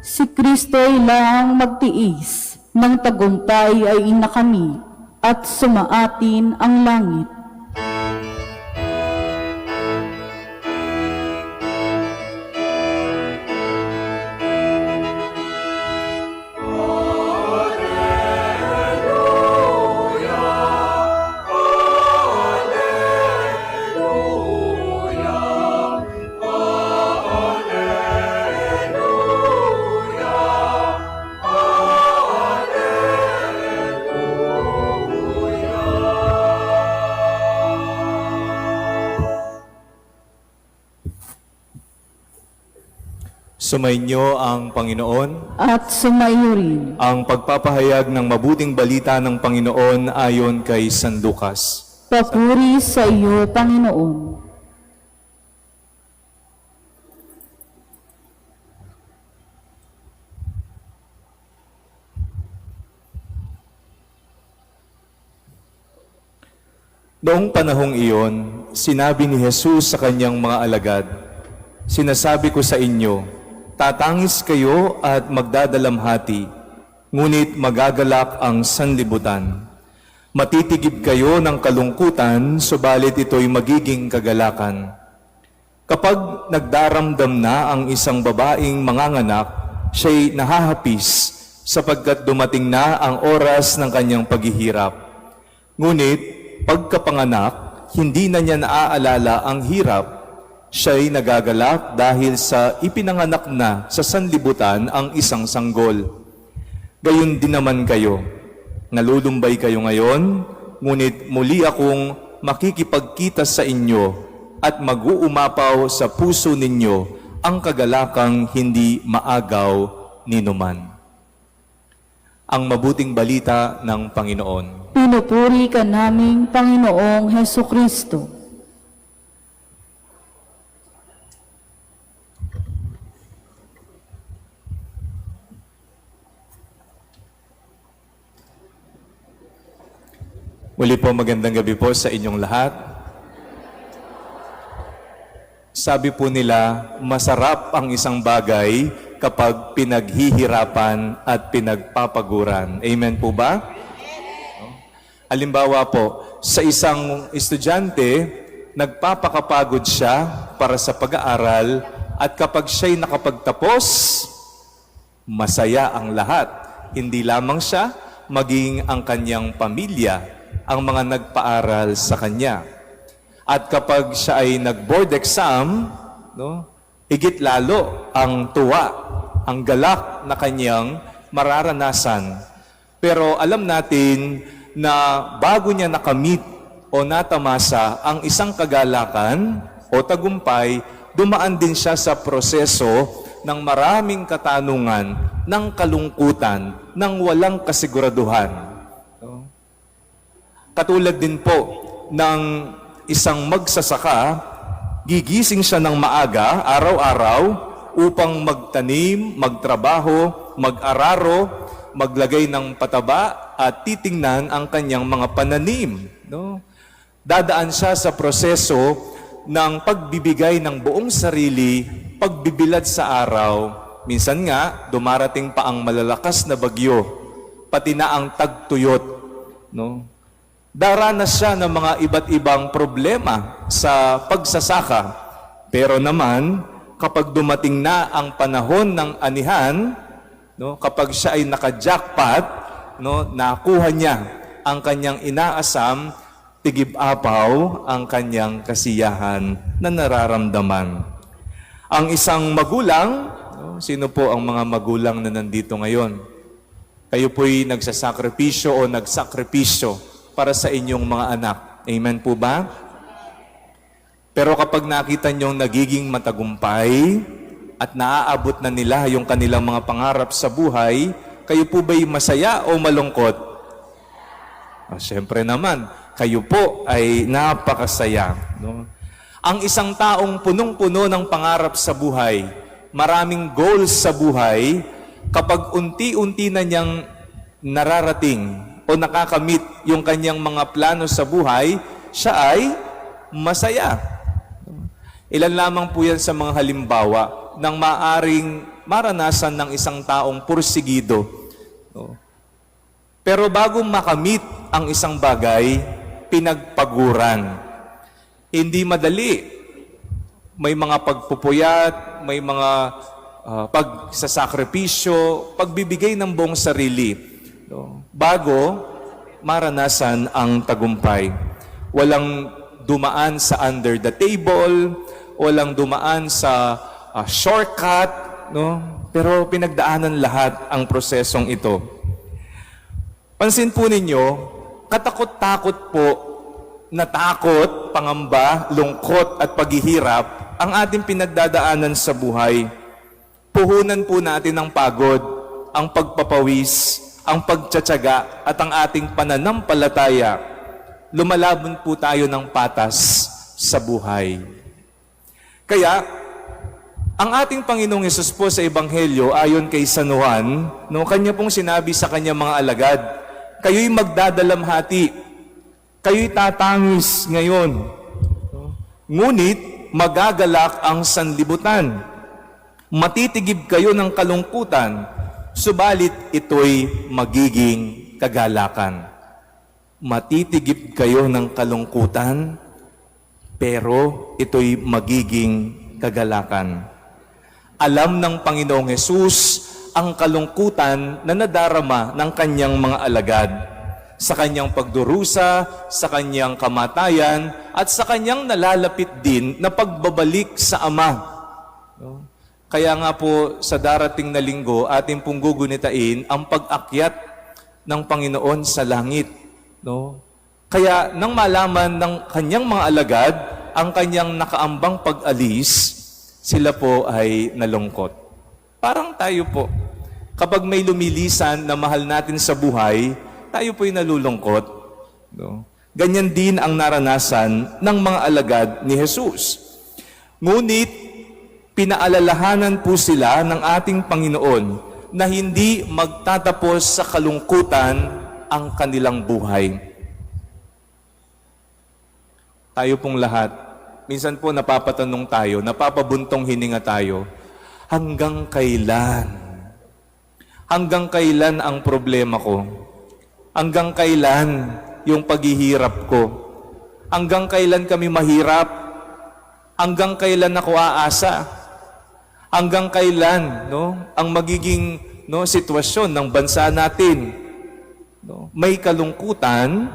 Si Kristo'y lang magtiis, ng tagumpay ay inakamit, at sumaatin ang langit. Sumainyo ang Panginoon. At sumayo rin. Ang pagpapahayag ng mabuting balita ng Panginoon ayon kay San Lucas. Papuri sa iyo, Panginoon. Noong panahong iyon, sinabi ni Jesus sa kanyang mga alagad, "Sinasabi ko sa inyo, tatangis kayo at magdadalamhati, ngunit magagalak ang sanlibutan. Matitigib kayo ng kalungkutan, subalit ito'y magiging kagalakan. Kapag nagdaramdam na ang isang babaeng manganganak, siya'y nahahapis sapagkat dumating na ang oras ng kanyang paghihirap. Ngunit pagkapanganak, hindi na niya naaalala ang hirap. Siya'y nagagalak dahil sa ipinanganak na sa sanlibutan ang isang sanggol. Gayon din naman kayo. Nalulumbay kayo ngayon, ngunit muli akong makikipagkita sa inyo at mag-uumapaw sa puso ninyo ang kagalakang hindi maagaw ninuman." Ang mabuting balita ng Panginoon. Pinupuri ka naming Panginoong Hesukristo. Muli po magandang gabi po sa inyong lahat. Sabi po nila, masarap ang isang bagay kapag pinaghihirapan at pinagpapaguran. Amen po ba? Halimbawa po, sa isang estudyante, nagpapakapagod siya para sa pag-aaral at kapag siya'y nakapagtapos, masaya ang lahat. Hindi lamang siya, maging ang kanyang pamilya, ang mga nagpaaral sa kanya. At kapag siya ay nag-board exam, higit lalo ang tuwa, ang galak na kanyang mararanasan. Pero alam natin na bago niya nakamit o natamasa ang isang kagalakan o tagumpay, dumaan din siya sa proseso ng maraming katanungan, ng kalungkutan, ng walang kasiguraduhan. Katulad din po ng isang magsasaka, gigising siya ng maaga, araw-araw, upang magtanim, magtrabaho, mag-araro, maglagay ng pataba, at titingnan ang kanyang mga pananim. Dadaan siya sa proseso ng pagbibigay ng buong sarili, pagbibilad sa araw. Minsan nga, dumarating pa ang malalakas na bagyo, pati na ang tagtuyot. Daranas siya ng mga iba't ibang problema sa pagsasaka. Pero naman, kapag dumating na ang panahon ng anihan, kapag siya ay naka-jackpot, nakuha niya ang kanyang inaasam, tigib-apaw ang kanyang kasiyahan na nararamdaman. Ang isang magulang, sino po ang mga magulang na nandito ngayon? Kayo po'y nagsasakripisyo o nagsakripisyo para sa inyong mga anak. Amen po ba? Pero kapag nakita niyong nagiging matagumpay at naaabot na nila yung kanilang mga pangarap sa buhay, kayo po ba'y masaya o malungkot? Siyempre naman, kayo po ay napakasaya. Ang isang taong punong-puno ng pangarap sa buhay, maraming goals sa buhay, kapag unti-unti na niyang nararating o nakakamit yung kanyang mga plano sa buhay, siya ay masaya. Ilan lamang po yan sa mga halimbawa ng maaring maranasan ng isang taong pursigido. No? Pero bago makamit ang isang bagay, pinagpaguran. Hindi madali. May mga pagpupuyat, may mga pagsasakripisyo, pagbibigay ng buong sarili. No? Bago maranasan ang tagumpay. Walang dumaan sa under the table, walang dumaan sa shortcut, no? Pero pinagdaanan lahat ang prosesong ito. Pansin po ninyo, katakot-takot po, natakot, pangamba, lungkot at paghihirap ang ating pinagdadaanan sa buhay. Puhunan po natin ang pagod, ang pagpapawis, ang pagtsatsaga at ang ating pananampalataya. Lumalaban po tayo ng patas sa buhay. Kaya, ang ating Panginoong Hesus po sa Ebanghelyo, ayon kay San Juan, no, kanya pong sinabi sa kanyang mga alagad, kayo'y magdadalamhati, kayo'y tatangis ngayon. Ngunit, magagalak ang sanlibutan. Matitigib kayo ng kalungkutan, subalit ito'y magiging kagalakan. Matitigib kayo ng kalungkutan, pero ito'y magiging kagalakan. Alam ng Panginoong Hesus ang kalungkutan na nadarama ng kanyang mga alagad sa kanyang pagdurusa, sa kanyang kamatayan, at sa kanyang nalalapit din na pagbabalik sa Ama. No? Kaya nga po sa darating na linggo, ating pong gugunitain ang pag-akyat ng Panginoon sa langit. No? Kaya nang malaman ng kanyang mga alagad ang kanyang nakaambang pag-alis, sila po ay nalungkot. Parang tayo po, kapag may lumilisan na mahal natin sa buhay, tayo po'y nalulungkot. No? Ganyan din ang naranasan ng mga alagad ni Jesus. Ngunit, pinaalalahanan po sila ng ating Panginoon na hindi magtatapos sa kalungkutan ang kanilang buhay. Tayo pong lahat, minsan po napapatanong tayo, napapabuntong hininga tayo, hanggang kailan? Hanggang kailan ang problema ko? Hanggang kailan yung paghihirap ko? Hanggang kailan kami mahirap? Hanggang kailan ako aasa? Hanggang kailan, no, ang magiging, no, sitwasyon ng bansa natin? No? May kalungkutan,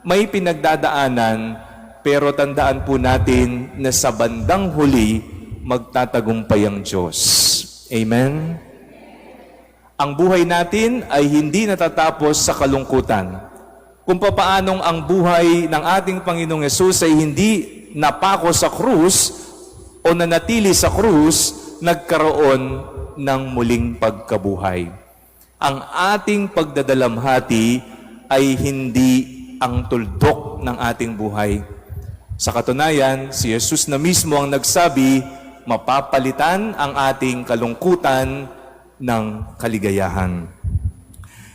may pinagdadaanan, pero tandaan po natin na sa bandang huli, magtatagumpay ang Diyos. Amen? Ang buhay natin ay hindi natatapos sa kalungkutan. Kung papaanong ang buhay ng ating Panginoong Hesus ay hindi napako sa krus o nanatili sa krus, nagkaroon ng muling pagkabuhay. Ang ating pagdadalamhati ay hindi ang tuldok ng ating buhay. Sa katunayan, si Jesus na mismo ang nagsabi, mapapalitan ang ating kalungkutan ng kaligayahan.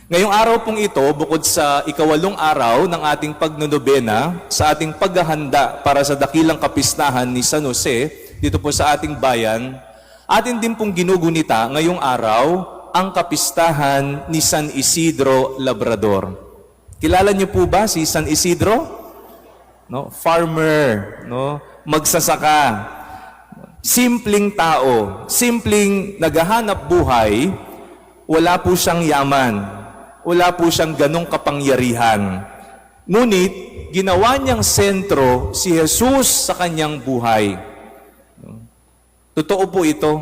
Ngayong araw pong ito, bukod sa ikawalong araw ng ating pagnonobena, sa ating paghahanda para sa dakilang kapistahan ni San Jose, dito po sa ating bayan, atin din pong ginugunita ngayong araw ang kapistahan ni San Isidro Labrador. Kilala niyo po ba si San Isidro? No, farmer, no, magsasaka. Simpleng tao, simpleng naghahanap buhay, wala po siyang yaman, wala po siyang ganong kapangyarihan. Ngunit, ginawa niyang sentro si Jesus sa kanyang buhay. Totoo po ito.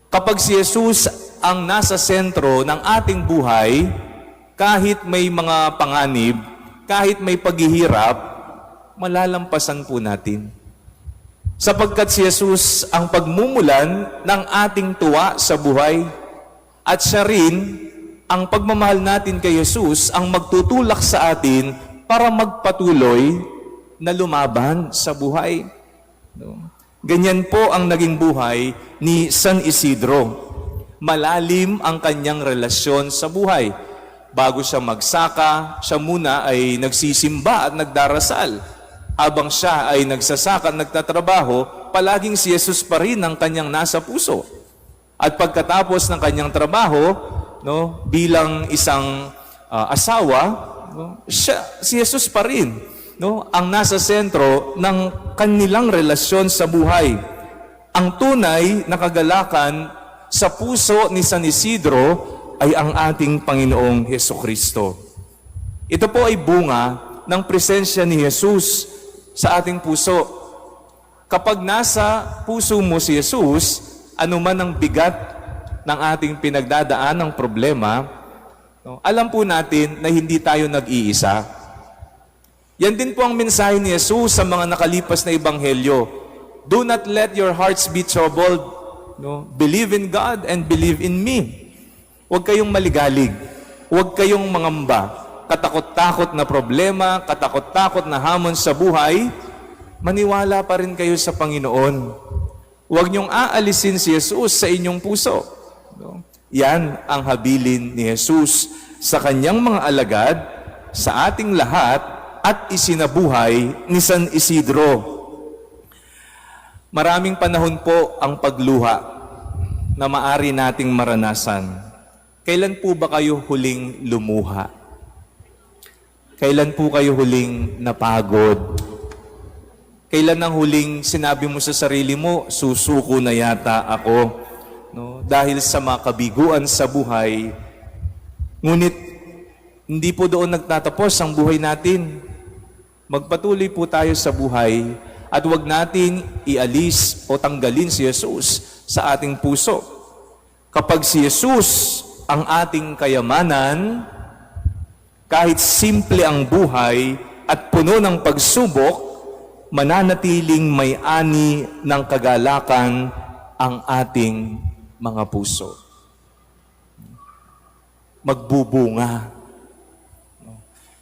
Kapag si Jesus ang nasa sentro ng ating buhay, kahit may mga panganib, kahit may paghihirap, malalampasan po natin. Sapagkat si Jesus ang pagmumulan ng ating tuwa sa buhay, at siya rin ang pagmamahal natin kay Jesus ang magtutulak sa atin para magpatuloy na lumaban sa buhay. No? Ganyan po ang naging buhay ni San Isidro. Malalim ang kanyang relasyon sa buhay. Bago siya magsaka, siya muna ay nagsisimba at nagdarasal. Habang siya ay nagsasaka at nagtatrabaho, palaging si Jesus pa rin ang kanyang nasa puso. At pagkatapos ng kanyang trabaho, no, bilang isang asawa, no, si Jesus pa rin, no, ang nasa sentro ng kanilang relasyon sa buhay. Ang tunay na kagalakan sa puso ni San Isidro ay ang ating Panginoong Hesukristo. Ito po ay bunga ng presensya ni Jesus sa ating puso. Kapag nasa puso mo si Jesus, anuman ang bigat ng ating pinagdadaan ng problema, no, alam po natin na hindi tayo nag-iisa. Yan din po ang mensahe ni Jesus sa mga nakalipas na ebanghelyo. Do not let your hearts be troubled. No? Believe in God and believe in me. Huwag kayong maligalig. Huwag kayong mangamba. Katakot-takot na problema, katakot-takot na hamon sa buhay, maniwala pa rin kayo sa Panginoon. Huwag niyong aalisin si Jesus sa inyong puso. No? Yan ang habilin ni Jesus sa kanyang mga alagad, sa ating lahat, at isinabuhay ni San Isidro. Maraming panahon po ang pagluha na maari nating maranasan. Kailan po ba kayo huling lumuha? Kailan po kayo huling napagod? Kailan ang huling sinabi mo sa sarili mo, susuko na yata ako, no? Dahil sa mga kabiguan sa buhay. Ngunit hindi po doon nagtatapos ang buhay natin. Magpatuloy po tayo sa buhay at huwag natin ialis o tanggalin si Jesus sa ating puso. Kapag si Jesus ang ating kayamanan, kahit simple ang buhay at puno ng pagsubok, mananatiling may-ani ng kagalakan ang ating mga puso. Magbubunga.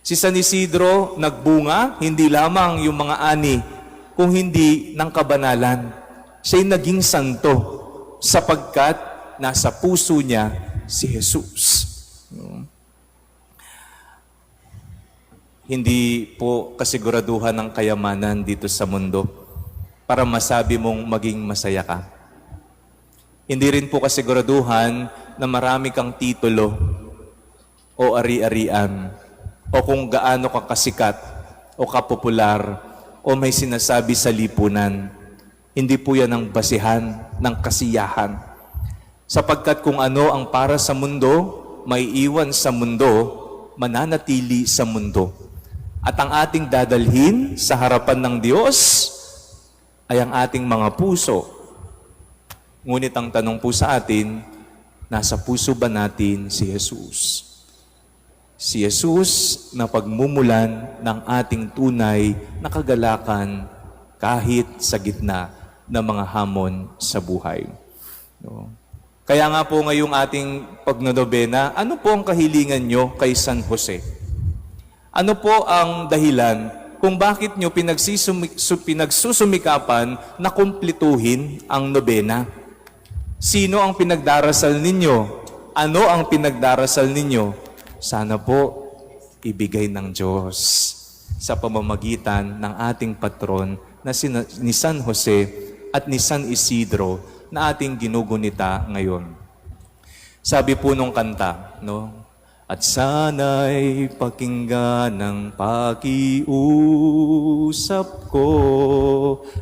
Si San Isidro nagbunga, hindi lamang yung mga ani, kung hindi ng kabanalan. Siya'y naging santo sapagkat nasa puso niya si Jesus. Hindi po kasiguraduhan ng kayamanan dito sa mundo para masabi mong maging masaya ka. Hindi rin po kasiguraduhan na marami kang titulo o ari-arian o kung gaano ka kasikat o kapopular o may sinasabi sa lipunan. Hindi po yan ang basihan ng kasiyahan. Sapagkat kung ano ang para sa mundo, may iwan sa mundo, mananatili sa mundo. At ang ating dadalhin sa harapan ng Diyos ay ang ating mga puso. Ngunit ang tanong po sa atin, nasa puso ba natin si Jesus? Si Jesus na pagmumulan ng ating tunay na kagalakan kahit sa gitna ng mga hamon sa buhay. No? Kaya nga po ngayong ating pagnonobena, ano po ang kahilingan nyo kay San Jose? Ano po ang dahilan kung bakit nyo pinagsusumikapan na kumplituhin ang nobena? Sino ang pinagdarasal ninyo? Ano ang pinagdarasal ninyo? Sana po ibigay ng Diyos sa pamamagitan ng ating patron na ni San Jose at ni San Isidro na ating ginugunita ngayon. Sabi po nung kanta, no? At sana'y pakinggan ng pakiusap ko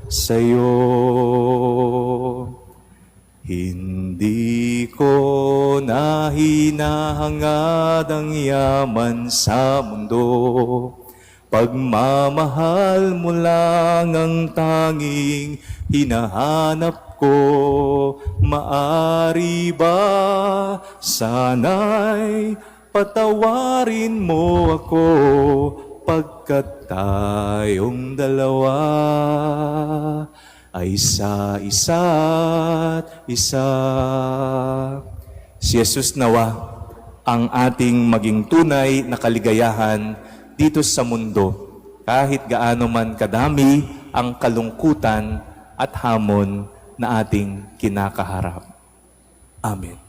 sa'yo. Hindi ko na hinahangad ang yaman sa mundo. Pagmamahal mo lang ang tanging hinahanap ko. Maari ba sana'y patawarin mo ako pagkat tayong dalawa ay sa isa't isa. Si Jesus nawa ang ating maging tunay na kaligayahan dito sa mundo, kahit gaano man kadami ang kalungkutan at hamon na ating kinakaharap. Amen.